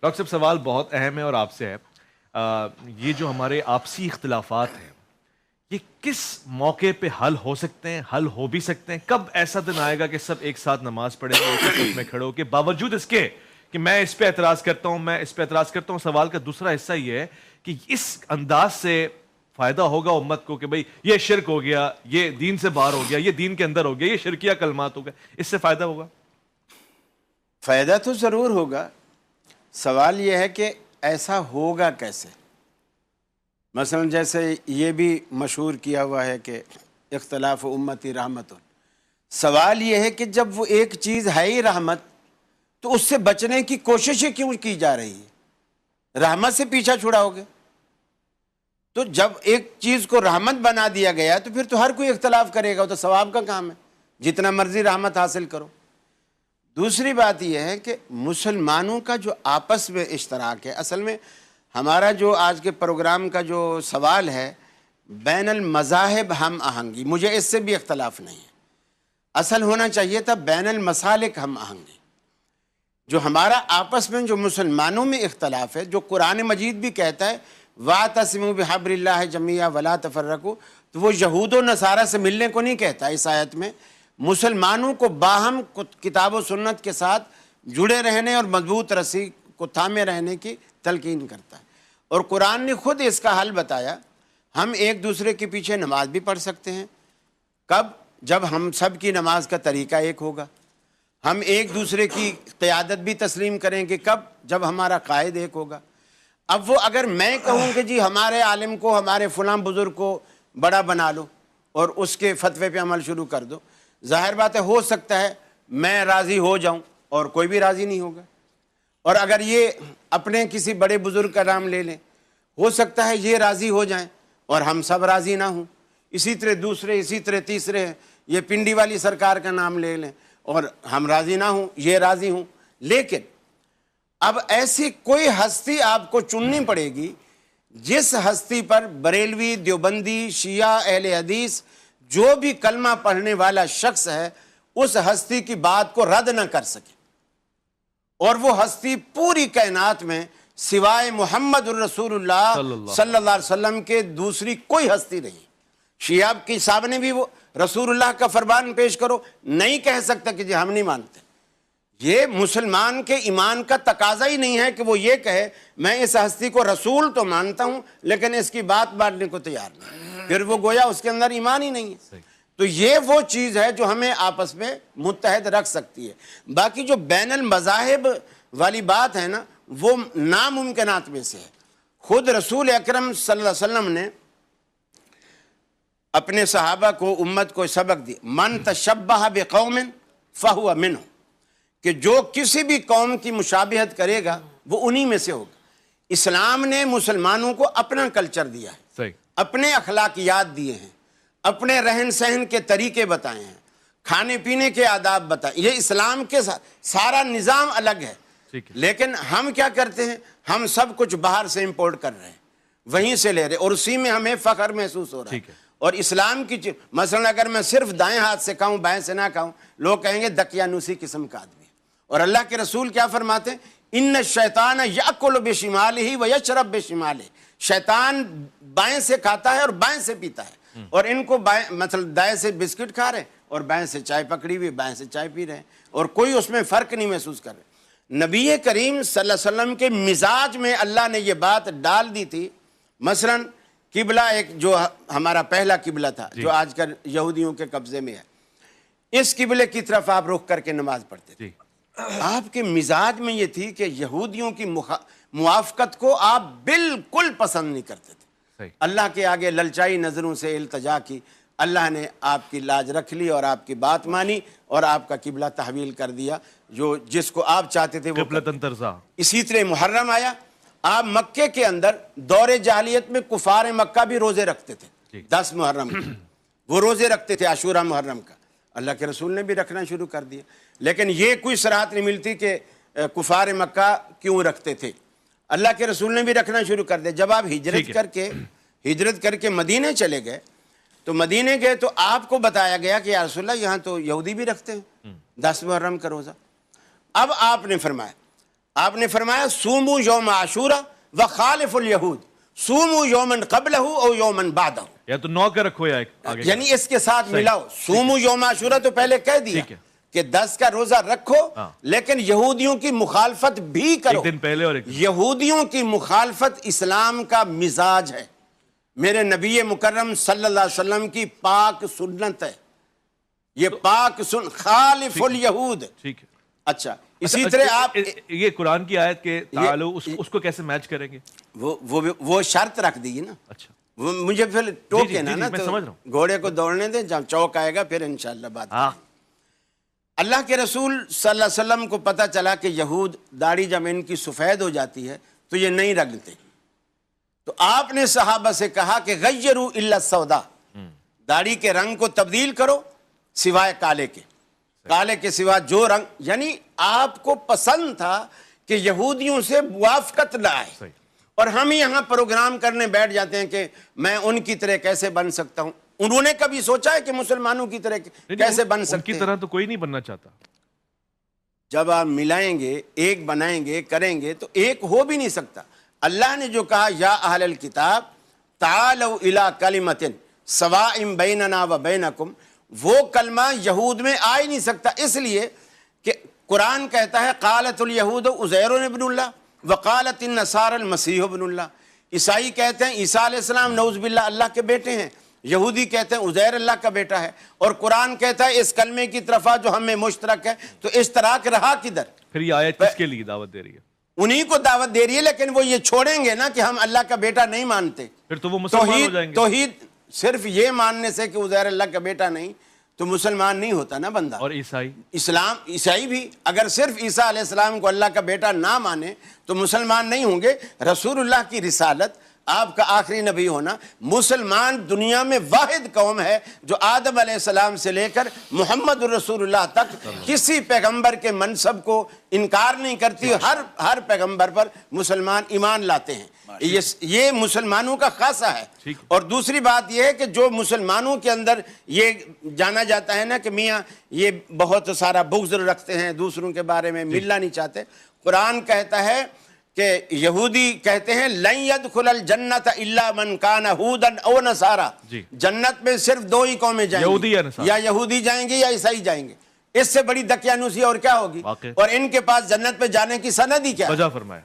Doctor صاحب سوال بہت اہم ہے اور آپ سے ہے. یہ جو ہمارے آپسی اختلافات ہیں یہ کس موقع پہ حل ہو سکتے ہیں, حل ہو بھی سکتے ہیں؟ کب ایسا دن آئے گا کہ سب ایک ساتھ نماز پڑھیں گے, ایک صف میں کھڑے ہو کے, باوجود اس کے کہ میں اس پہ اعتراض کرتا ہوں, میں اس پہ اعتراض کرتا ہوں. سوال کا دوسرا حصہ یہ ہے کہ اس انداز سے فائدہ ہوگا امت کو کہ بھئی یہ شرک ہو گیا, یہ دین سے باہر ہو گیا, یہ دین کے اندر ہو گیا, یہ شرکیہ کلمات ہو گئے, اس سے فائدہ ہوگا؟ فائدہ تو ضرور ہوگا. سوال یہ ہے کہ ایسا ہوگا کیسے. مثلا جیسے یہ بھی مشہور کیا ہوا ہے کہ اختلاف امتی رحمت. سوال یہ ہے کہ جب وہ ایک چیز ہے ہی رحمت تو اس سے بچنے کی کوششیں کیوں کی جا رہی ہے؟ رحمت سے پیچھا چھڑاؤ گے تو جب ایک چیز کو رحمت بنا دیا گیا تو پھر تو ہر کوئی اختلاف کرے گا, تو ثواب کا کام ہے, جتنا مرضی رحمت حاصل کرو. دوسری بات یہ ہے کہ مسلمانوں کا جو آپس میں اشتراک ہے, اصل میں ہمارا جو آج کے پروگرام کا جو سوال ہے بین المذاہب ہم آہنگی, مجھے اس سے بھی اختلاف نہیں ہے. اصل ہونا چاہیے تھا بین المسالک ہم آہنگی. جو ہمارا آپس میں جو مسلمانوں میں اختلاف ہے, جو قرآن مجید بھی کہتا ہے وَاعْتَصِمُوا بِحَبْلِ اللَّهِ جَمِيعًا وَلَا تَفَرَّقُوا, تو وہ یہود و نصارہ سے ملنے کو نہیں کہتا. اس آیت میں مسلمانوں کو باہم کتاب و سنت کے ساتھ جڑے رہنے اور مضبوط رسی کو تھامے رہنے کی تلقین کرتا ہے. اور قرآن نے خود اس کا حل بتایا. ہم ایک دوسرے کے پیچھے نماز بھی پڑھ سکتے ہیں. کب؟ جب ہم سب کی نماز کا طریقہ ایک ہوگا. ہم ایک دوسرے کی قیادت بھی تسلیم کریں گے. کب؟ جب ہمارا قائد ایک ہوگا. اب وہ اگر میں کہوں کہ جی ہمارے عالم کو, ہمارے فلاں بزرگ کو بڑا بنا لو اور اس کے فتوے پہ عمل شروع کر دو, ظاہر بات ہے ہو سکتا ہے میں راضی ہو جاؤں اور کوئی بھی راضی نہیں ہوگا. اور اگر یہ اپنے کسی بڑے بزرگ کا نام لے لیں, ہو سکتا ہے یہ راضی ہو جائیں اور ہم سب راضی نہ ہوں. اسی طرح دوسرے, اسی طرح تیسرے, یہ پنڈی والی سرکار کا نام لے لیں اور ہم راضی نہ ہوں, یہ راضی ہوں. لیکن اب ایسی کوئی ہستی آپ کو چننی پڑے گی جس ہستی پر بریلوی, دیوبندی, شیعہ, اہل حدیث جو بھی کلمہ پڑھنے والا شخص ہے اس ہستی کی بات کو رد نہ کر سکے. اور وہ ہستی پوری کائنات میں سوائے محمد الرسول اللہ صلی اللہ علیہ وسلم کے دوسری کوئی ہستی نہیں. شیعہ کی صاحب نے بھی وہ رسول اللہ کا فرمان پیش کرو, نہیں کہہ سکتا کہ جی ہم نہیں مانتے. یہ مسلمان کے ایمان کا تقاضا ہی نہیں ہے کہ وہ یہ کہے میں اس ہستی کو رسول تو مانتا ہوں لیکن اس کی بات ماننے کو تیار نہیں. پھر وہ گویا اس کے اندر ایمان ہی نہیں ہے. تو یہ وہ چیز ہے جو ہمیں آپس میں متحد رکھ سکتی ہے. باقی جو بین المذاہب والی بات ہے نا, وہ ناممکنات میں سے ہے. خود رسول اکرم صلی اللہ علیہ وسلم نے اپنے صحابہ کو, امت کو سبق دی, من تشبہ بقوم فہو منہ, کہ جو کسی بھی قوم کی مشابہت کرے گا وہ انہی میں سے ہوگا. اسلام نے مسلمانوں کو اپنا کلچر دیا ہے, اپنے اخلاقیات دیے ہیں, اپنے رہن سہن کے طریقے بتائے ہیں, کھانے پینے کے آداب بتائے. یہ اسلام کے سارا نظام الگ ہے. لیکن ہم کیا کرتے ہیں, ہم سب کچھ باہر سے امپورٹ کر رہے ہیں, وہیں سے لے رہے, اور اسی میں ہمیں فخر محسوس ہو رہا ہے. اور اسلام کی مثلا اگر میں صرف دائیں ہاتھ سے کھاؤں بائیں سے نہ کھاؤں, لوگ کہیں گے دقیانوسی قسم کا آدمی. اور اللہ کے رسول کیا فرماتے ہیں, ان الشیطان یاکل بشمالہ ویشرب بشمالہ, شیطان بائیں سے کھاتا ہے اور بائیں سے پیتا ہے. اور ان کو مثلا دائیں سے بسکٹ کھا رہے اور بائیں سے چائے پکڑی ہوئی, بائیں سے چائے پی رہے ہیں, اور کوئی اس میں فرق نہیں محسوس کر رہے. نبی کریم صلی اللہ علیہ وسلم کے مزاج میں اللہ نے یہ بات ڈال دی تھی. مثلا قبلہ ایک جو ہمارا پہلا قبلہ تھا جو آج کل یہودیوں کے قبضے میں ہے, اس قبلے کی طرف آپ رخ کر کے نماز پڑھتے تھے. آپ کے مزاج میں یہ تھی کہ یہودیوں کی موافقت کو آپ بالکل پسند نہیں کرتے تھے. اللہ کے آگے للچائی نظروں سے التجا کی, اللہ نے آپ کی لاج رکھ لی اور آپ کی بات مانی اور آپ کا قبلہ تحویل کر دیا, جو جس کو آپ چاہتے تھے وہ. اسی طرح محرم آیا, آپ مکے کے اندر دور جاہلیت میں کفار مکہ بھی روزے رکھتے تھے. 10 محرم وہ روزے رکھتے تھے, عاشورہ محرم کا. اللہ کے رسول نے بھی رکھنا شروع کر دیا, لیکن یہ کوئی صراحت نہیں ملتی کہ کفار مکہ کیوں رکھتے تھے. اللہ کے رسول نے بھی رکھنا شروع کر دیا. جب آپ ہجرت کر کے مدینے چلے گئے تو مدینے گئے تو آپ کو بتایا گیا کہ یا رسول اللہ یہاں تو یہودی بھی رکھتے ہیں 10 محرم کا روزہ. اب آپ نے فرمایا آپ نے فرمایا سومو یوم عاشورہ وخالف الیہود، سومو یومن قبلہ او یومن بعدہ، یا تو 9 کا رکھو یا آگے یعنی اس کے ساتھ ملاؤ. سومو یوم عاشورہ تو پہلے کہہ دیا کہ 10 کا روزہ رکھو، لیکن یہودیوں کی مخالفت بھی کرو. ایک دن پہلے اور ایک دن. یہودیوں کی مخالفت اسلام کا مزاج ہے، میرے نبی مکرم صلی اللہ علیہ وسلم کی پاک سنت ہے. یہ پاک خالف الیہود. ٹھیک ہے. اچھا اسی طرح آپ یہ قرآن کی آیت کے تعالو اس کو کیسے میچ کریں گے؟ وہ شرط رکھ دی نا. اچھا وہ مجھے پھر ٹوکے نا میں سمجھ رہا ہوں. گھوڑے کو دوڑنے دیں، جب چوک آئے گا پھر انشاءاللہ بات. اللہ کے رسول صلی اللہ علیہ وسلم کو پتہ چلا کہ یہود داڑھی جب ان کی سفید ہو جاتی ہے تو یہ نہیں رگڑتے، تو آپ نے صحابہ سے کہا کہ غیروا الا السودا، داڑھی کے رنگ کو تبدیل کرو سوائے کالے کے، کالے کے سوا جو رنگ. یعنی آپ کو پسند تھا کہ یہودیوں سے موافقت نہ آئے، اور ہم یہاں پروگرام کرنے بیٹھ جاتے ہیں کہ میں ان کی طرح کیسے بن سکتا ہوں. انہوں نے کبھی سوچا ہے کہ مسلمانوں کی طرح کیسے بن سکتے ہیں؟ ان کی طرح تو کوئی نہیں بننا چاہتا. جب آپ ملائیں گے، ایک بنائیں گے، کریں گے تو ایک ہو بھی نہیں سکتا. اللہ نے جو کہا یا اہل الکتاب تعالوا الی کلمۃ سواء بیننا و بینکم، وہ کلمہ یہود میں آ ہی نہیں سکتا، اس لیے کہ قرآن کہتا ہے قالت الیہود عزیر ابن اللہ وقالت النصارى المسیح ابن اللہ. عیسائی کہتے ہیں عیسیٰ علیہ السلام نعوذ باللہ اللہ کے بیٹے ہیں، یہودی کہتے ہیں عزیر اللہ کا بیٹا ہے، اور قرآن کہتا ہے اس کلمے کی طرف جو ہمیں مشترک ہے. تو اشتراک رہا کدھر؟ پھر یہ آیت کس کے لیے دعوت دے رہی ہے؟ انہی کو دعوت دے رہی ہے، لیکن وہ یہ چھوڑیں گے نا کہ ہم اللہ کا بیٹا نہیں مانتے. پھر تو وہ مسلمان ہو جائیں گے. توحید صرف یہ ماننے سے کہ عزیر اللہ کا بیٹا نہیں تو مسلمان نہیں ہوتا نا بندہ. اور عیسائی بھی اگر صرف عیسیٰ علیہ السلام کو اللہ کا بیٹا نہ مانے تو مسلمان نہیں ہوں گے. رسول اللہ کی رسالت، آپ کا آخری نبی ہونا، مسلمان دنیا میں واحد قوم ہے جو آدم علیہ السلام سے لے کر محمد الرسول اللہ تک کسی پیغمبر کے منصب کو انکار نہیں کرتی. ہر پیغمبر پر مسلمان ایمان لاتے ہیں. یہ مسلمانوں کا خاصہ ہے. اور دوسری بات یہ ہے کہ جو مسلمانوں کے اندر یہ جانا جاتا ہے نا کہ میاں یہ بہت سارا بغض رکھتے ہیں، دوسروں کے بارے میں ملنا نہیں چاہتے. قرآن کہتا ہے کہ یہودی کہتے ہیں لن يدخل الجنت الا من كان هودا او نصارى، جنت میں صرف 2 ہی قومیں جائیں گی، یا یہودی جائیں گے یا عیسائی جائیں گے. اس سے بڑی دقیانوسی اور کیا ہوگی؟ اور ان کے پاس جنت پہ جانے کی سند ہی کیا ہے؟ وجہ فرمایا